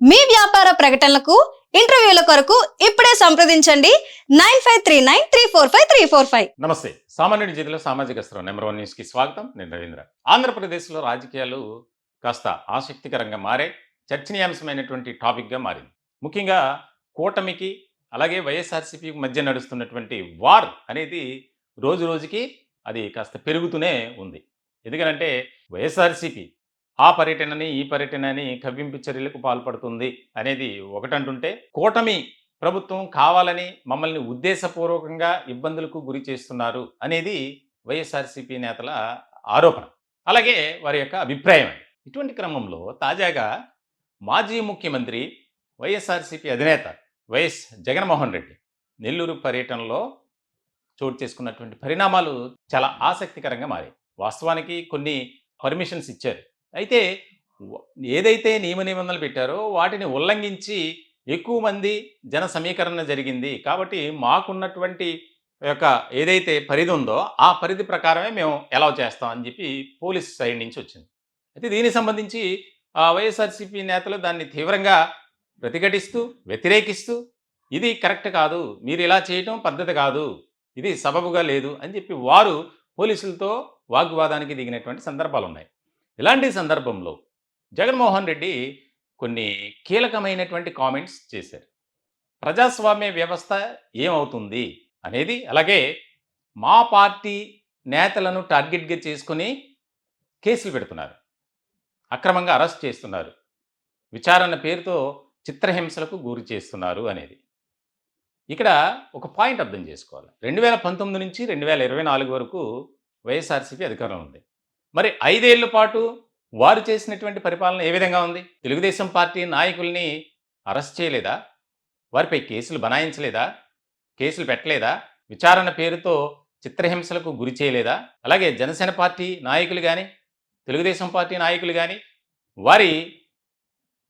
మీ వ్యాపార ప్రకటనలకు ఇంటర్వ్యూల కొరకు ఇప్పుడే సంప్రదించండి 9539345345. నమస్తే. సామాన్యుడి చేతిలో సామాజిక అస్త్రం నెంబర్ 1 న్యూస్కి స్వాగతం. నేను రవీంద్ర. ఆంధ్రప్రదేశ్లో రాజకీయాలు కాస్త ఆసక్తికరంగా మారే చర్చనీయాంశమైనటువంటి టాపిక్గా మారింది. ముఖ్యంగా కూటమికి అలాగే వైఎస్ఆర్సీపీకి మధ్య నడుస్తున్నటువంటి వార్ అనేది రోజు రోజుకి అది కాస్త పెరుగుతూనే ఉంది. ఎందుకనంటే వైఎస్ఆర్సీపీ ఆ పర్యటనని ఈ పర్యటనని కవ్వింపు చర్యలకు పాల్పడుతుంది అనేది ఒకటంటుంటే, కూటమి ప్రభుత్వం కావాలని మమ్మల్ని ఉద్దేశపూర్వకంగా ఇబ్బందులకు గురి చేస్తున్నారు అనేది వైఎస్ఆర్సీపీ నేతల ఆరోపణ, అలాగే వారి యొక్క అభిప్రాయం. ఇటువంటి క్రమంలో తాజాగా మాజీ ముఖ్యమంత్రి వైఎస్ఆర్సీపీ అధినేత వైఎస్ జగన్మోహన్ రెడ్డి నెల్లూరు పర్యటనలో చోటు చేసుకున్నటువంటి పరిణామాలు చాలా ఆసక్తికరంగా మారాయి. వాస్తవానికి కొన్ని పర్మిషన్స్ ఇచ్చారు. అయితే ఏదైతే నియమ నిబంధనలు పెట్టారో వాటిని ఉల్లంఘించి ఎక్కువ మంది జన సమీకరణ జరిగింది కాబట్టి మాకున్నటువంటి యొక్క ఏదైతే పరిధి ఉందో ఆ పరిధి ప్రకారమే మేము అలౌ చేస్తాం అని చెప్పి పోలీస్ సైడ్ నుంచి వచ్చింది. అయితే దీనికి సంబంధించి వైఎస్ఆర్సీపీ నేతలు దాన్ని తీవ్రంగా ప్రతిఘటిస్తూ వ్యతిరేకిస్తూ ఇది కరెక్ట్ కాదు, మీరు ఇలా చేయటం పద్ధతి కాదు, ఇది సబబుగా లేదు అని చెప్పి వారు పోలీసులతో వాగ్వాదానికి దిగినటువంటి సందర్భాలు ఉన్నాయి. ఇలాంటి సందర్భంలో జగన్మోహన్ రెడ్డి కొన్ని కీలకమైనటువంటి కామెంట్స్ చేశారు. ప్రజాస్వామ్య వ్యవస్థ ఏమవుతుంది అనేది, అలాగే మా పార్టీ నేతలను టార్గెట్గా చేసుకుని కేసులు పెడుతున్నారు, అక్రమంగా అరెస్ట్ చేస్తున్నారు, విచారణ పేరుతో చిత్రహింసలకు గురి చేస్తున్నారు అనేది. ఇక్కడ ఒక పాయింట్ అర్థం చేసుకోవాలి. 2019 నుంచి 2024 వరకు వైఎస్ఆర్సీపీ అధికారంలో ఉంది. మరి 5 ఏళ్ల పాటు వారు చేసినటువంటి పరిపాలన ఏ విధంగా ఉంది? తెలుగుదేశం పార్టీ నాయకుల్ని అరెస్ట్ చేయలేదా? వారిపై కేసులు బనాయించలేదా? కేసులు పెట్టలేదా? విచారణ పేరుతో చిత్రహింసలకు గురి చేయలేదా? అలాగే జనసేన పార్టీ నాయకులు కానీ తెలుగుదేశం పార్టీ నాయకులు కానీ వారి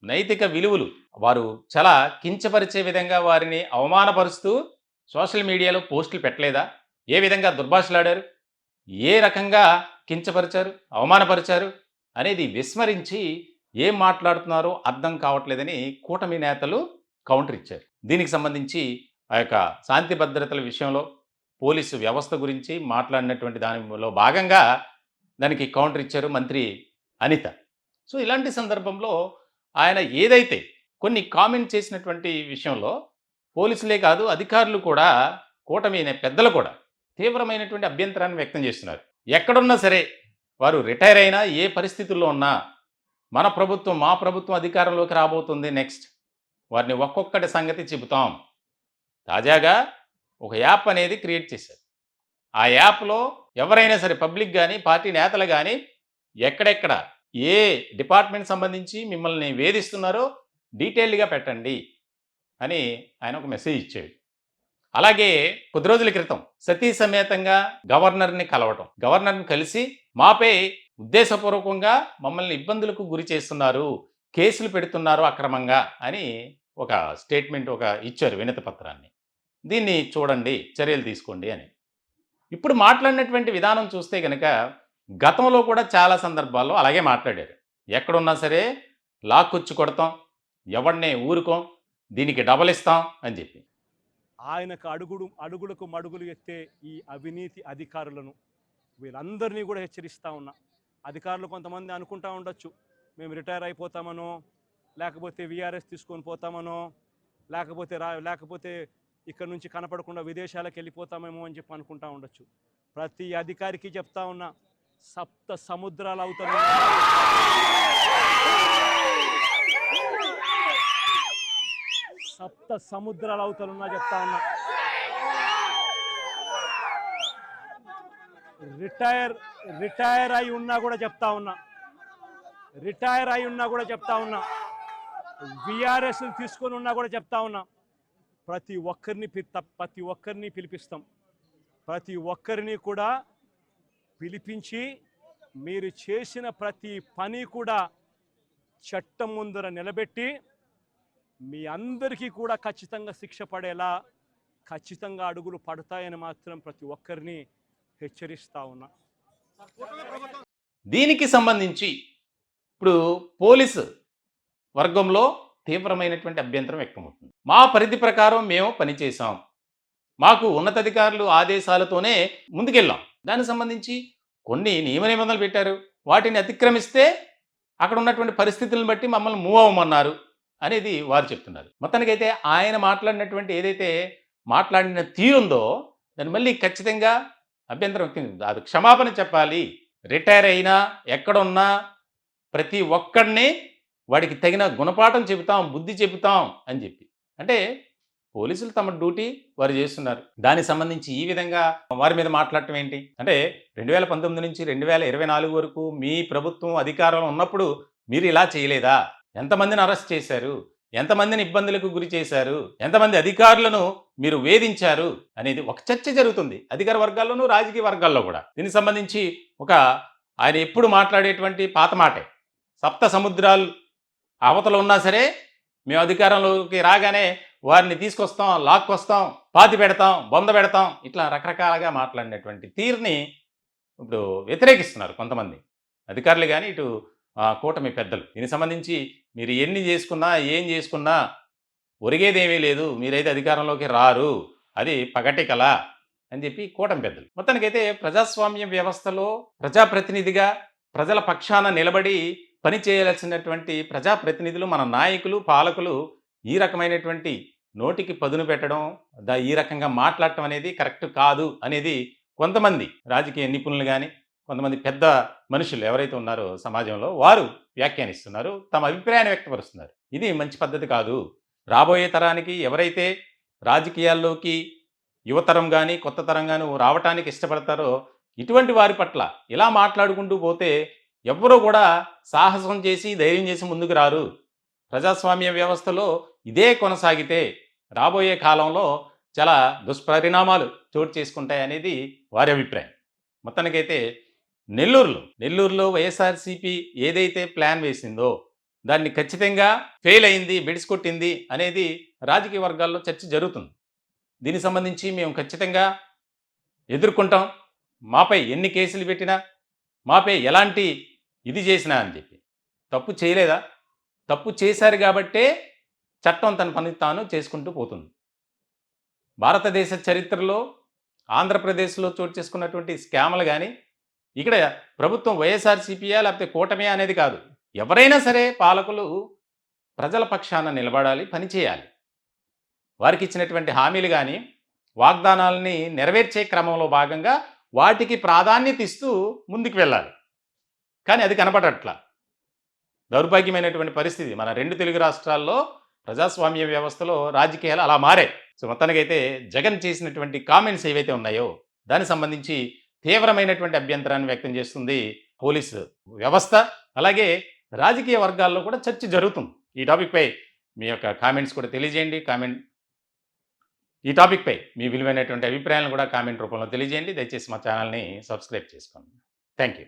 నైతిక విలువలు వారు చాలా కించపరిచే విధంగా వారిని అవమానపరుస్తూ సోషల్ మీడియాలో పోస్టులు పెట్టలేదా? ఏ విధంగా దుర్భాషలాడారు, ఏ రకంగా కించపరిచారు, అవమానపరిచారు అనేది విస్మరించి ఏం మాట్లాడుతున్నారో అర్థం కావట్లేదని కూటమి నేతలు కౌంటర్ ఇచ్చారు. దీనికి సంబంధించి ఆ యొక్క శాంతి భద్రతల విషయంలో పోలీసు వ్యవస్థ గురించి మాట్లాడినటువంటి దానిలో భాగంగా దానికి కౌంటర్ ఇచ్చారు మంత్రి అనిత. సో ఇలాంటి సందర్భంలో ఆయన ఏదైతే కొన్ని కామెంట్ చేసినటువంటి విషయంలో పోలీసులే కాదు అధికారులు కూడా, కూటమి పెద్దలు కూడా తీవ్రమైనటువంటి అభ్యంతరాన్ని వ్యక్తం చేస్తున్నారు. ఎక్కడున్నా సరే వారు రిటైర్ అయినా ఏ పరిస్థితుల్లో ఉన్నా మన ప్రభుత్వం, మా ప్రభుత్వం అధికారంలోకి రాబోతుంది, నెక్స్ట్ వారిని ఒక్కొక్కటి సంగతి చెబుతాం. తాజాగా ఒక యాప్ అనేది క్రియేట్ చేశారు. ఆ యాప్లో ఎవరైనా సరే పబ్లిక్ కానీ పార్టీ నేతలు కానీ ఎక్కడెక్కడ ఏ డిపార్ట్మెంట్ సంబంధించి మిమ్మల్ని వేధిస్తున్నారో డీటెయిల్డ్గా పెట్టండి అని ఆయన ఒక మెసేజ్ ఇచ్చాడు. అలాగే కొద్ది రోజుల క్రితం సతీ సమేతంగా గవర్నర్ని కలవటం, గవర్నర్ని కలిసి మాపై ఉద్దేశపూర్వకంగా మమ్మల్ని ఇబ్బందులకు గురి చేస్తున్నారు, కేసులు పెడుతున్నారు అక్రమంగా అని ఒక స్టేట్మెంట్ ఇచ్చారు, వినతి పత్రాన్ని. దీన్ని చూడండి, చర్యలు తీసుకోండి అని. ఇప్పుడు మాట్లాడినటువంటి విధానం చూస్తే కనుక గతంలో కూడా చాలా సందర్భాల్లో అలాగే మాట్లాడారు. ఎక్కడున్నా సరే లాక్కొచ్చి కొడతాం, ఎవడినే ఊరుకోం, దీనికి డబల్ ఇస్తాం అని చెప్పి ఆయనకు అడుగులకు మడుగులు ఎత్తే ఈ అవినీతి అధికారులను వీళ్ళందరినీ కూడా హెచ్చరిస్తూ ఉన్నా. అధికారులు కొంతమంది అనుకుంటా ఉండొచ్చు, మేము రిటైర్ అయిపోతామనో, లేకపోతే విఆర్ఎస్ తీసుకొని పోతామనో, లేకపోతే ఇక్కడ నుంచి కనపడకుండా విదేశాలకు వెళ్ళిపోతామేమో అని చెప్పి అనుకుంటా ఉండొచ్చు. ప్రతి అధికారికి చెప్తా ఉన్నా, సప్త సముద్రాలు అవుతారు, సప్త సముద్రాలు అవతలున్నా చెప్తా ఉన్నా. రిటైర్ అయి ఉన్నా కూడా చెప్తా ఉన్నా, విఆర్ఎస్ తీసుకొని ఉన్నా కూడా చెప్తా ఉన్నా. ప్రతి ఒక్కరిని పిలిపిస్తాం, ప్రతి ఒక్కరిని కూడా పిలిపించి మీరు చేసిన ప్రతి పని కూడా చట్టం ముందర నిలబెట్టి మీ అందరికీ కూడా ఖచ్చితంగా శిక్ష పడేలా ఖచ్చితంగా అడుగులు పడతాయని మాత్రం ప్రతి ఒక్కరిని హెచ్చరిస్తా ఉన్నా. దీనికి సంబంధించి ఇప్పుడు పోలీసు వర్గంలో తీవ్రమైనటువంటి అభ్యంతరం వ్యక్తమవుతుంది. మా పరిధి ప్రకారం మేము పనిచేసాం, మాకు ఉన్నతాధికారులు ఆదేశాలతోనే ముందుకెళ్ళాం. దానికి సంబంధించి కొన్ని నియమ నిబంధనలు పెట్టారు, వాటిని అతిక్రమిస్తే అక్కడ ఉన్నటువంటి పరిస్థితులను బట్టి మమ్మల్ని మూవ్ అవ్వమన్నారు అనేది వారు చెప్తున్నారు. మొత్తానికైతే ఆయన మాట్లాడినటువంటి ఏదైతే మాట్లాడిన తీరుందో దాన్ని మళ్ళీ ఖచ్చితంగా అభ్యంతరం వ్యక్తం, అది క్షమాపణ చెప్పాలి. రిటైర్ అయినా ఎక్కడున్నా ప్రతి ఒక్కడిని వాడికి తగిన గుణపాఠం చెబుతాం, బుద్ధి చెబుతాం అని చెప్పి. అంటే పోలీసులు తమ డ్యూటీ వారు చేస్తున్నారు, దానికి సంబంధించి ఈ విధంగా వారి మీద మాట్లాడటం ఏంటి? అంటే 2019 నుంచి 2024 వరకు మీ ప్రభుత్వం అధికారంలో ఉన్నప్పుడు మీరు ఇలా చేయలేదా? ఎంతమందిని అరెస్ట్ చేశారు, ఎంతమందిని ఇబ్బందులకు గురి చేశారు, ఎంతమంది అధికారులను మీరు వేధించారు అనేది ఒక చర్చ జరుగుతుంది అధికార వర్గాల్లోనూ రాజకీయ వర్గాల్లో కూడా. దీనికి సంబంధించి ఒక ఆయన ఎప్పుడు మాట్లాడేటువంటి పాత మాటే, సప్త సముద్రాలు అవతల ఉన్నా సరే మేము అధికారంలోకి రాగానే వారిని తీసుకొస్తాం, లాక్కొస్తాం, పాతి పెడతాం, బొంద పెడతాం, ఇట్లా రకరకాలుగా మాట్లాడినటువంటి తీరుని ఇప్పుడు వ్యతిరేకిస్తున్నారు కొంతమంది అధికారులు కానీ ఇటు కూటమి పెద్దలు. దీనికి సంబంధించి మీరు ఎన్ని చేసుకున్నా ఏం చేసుకున్నా ఒరిగేదేమీ లేదు, మీరైతే అధికారంలోకి రారు, అది పగటి కల అని చెప్పి కూటమి పెద్దలు. మొత్తానికైతే ప్రజాస్వామ్య వ్యవస్థలో ప్రజాప్రతినిధిగా ప్రజల పక్షాన నిలబడి పని చేయాల్సినటువంటి ప్రజాప్రతినిధులు, మన నాయకులు, పాలకులు ఈ రకమైనటువంటి నోటికి పదును పెట్టడం, ఈ రకంగా మాట్లాడటం అనేది కరెక్ట్ కాదు అనేది కొంతమంది రాజకీయ నిపుణులు కానీ కొంతమంది పెద్ద మనుషులు ఎవరైతే ఉన్నారో సమాజంలో వారు వ్యాఖ్యానిస్తున్నారు, తమ అభిప్రాయాన్ని వ్యక్తపరుస్తున్నారు. ఇది మంచి పద్ధతి కాదు. రాబోయే తరానికి ఎవరైతే రాజకీయాల్లోకి యువతరం కానీ కొత్త తరం కానీ రావటానికి ఇష్టపడతారో ఇటువంటి వారి పట్ల ఇలా మాట్లాడుకుంటూ పోతే ఎవ్వరూ కూడా సాహసం చేసి ధైర్యం చేసి ముందుకు రారు. ప్రజాస్వామ్య వ్యవస్థలో ఇదే కొనసాగితే రాబోయే కాలంలో చాలా దుష్పరిణామాలు చోటు చేసుకుంటాయనేది వారి అభిప్రాయం. మొత్తానికైతే నెల్లూరులో వైఎస్ఆర్సీపీ ఏదైతే ప్లాన్ వేసిందో దాన్ని ఖచ్చితంగా ఫెయిల్ అయింది, బెడిసికొట్టింది అనేది రాజకీయ వర్గాల్లో చర్చ జరుగుతుంది. దీనికి సంబంధించి మేము ఖచ్చితంగా ఎదుర్కొంటాం, మాపై ఎన్ని కేసులు పెట్టినా, మాపై ఎలాంటి ఇది చేసినా అని చెప్పి. తప్పు చేయలేదా? తప్పు చేశారు కాబట్టే చట్టం తన పని తాను చేసుకుంటూ పోతుంది. భారతదేశ చరిత్రలో ఆంధ్రప్రదేశ్లో చోటు చేసుకున్నటువంటి స్కామ్లు కానీ ఇక్కడ ప్రభుత్వం వైఎస్ఆర్సీపీయా లేకపోతే కూటమియా అనేది కాదు, ఎవరైనా సరే పాలకులు ప్రజల పక్షాన నిలబడాలి, పనిచేయాలి. వారికి ఇచ్చినటువంటి హామీలు కానీ వాగ్దానాలని నెరవేర్చే క్రమంలో భాగంగా వాటికి ప్రాధాన్యత ఇస్తూ ముందుకు వెళ్ళాలి. కానీ అది కనపడట్లా. దౌర్భాగ్యమైనటువంటి పరిస్థితి. మన 2 తెలుగు రాష్ట్రాల్లో ప్రజాస్వామ్య వ్యవస్థలో రాజకీయాలు అలా మారాయి. సో మొత్తానికైతే జగన్ చేసినటువంటి కామెంట్స్ ఏవైతే ఉన్నాయో దానికి సంబంధించి తీవ్రమైనటువంటి అభ్యంతరాన్ని వ్యక్తం చేస్తుంది పోలీసు వ్యవస్థ. అలాగే రాజకీయ వర్గాల్లో కూడా చర్చ జరుగుతుంది. ఈ టాపిక్పై మీ యొక్క కామెంట్స్ కూడా తెలియజేయండి. ఈ టాపిక్పై మీ విలువైనటువంటి అభిప్రాయాలను కూడా కామెంట్ రూపంలో తెలియజేయండి. దయచేసి మా ఛానల్ని సబ్స్క్రైబ్ చేసుకోండి. Thank you.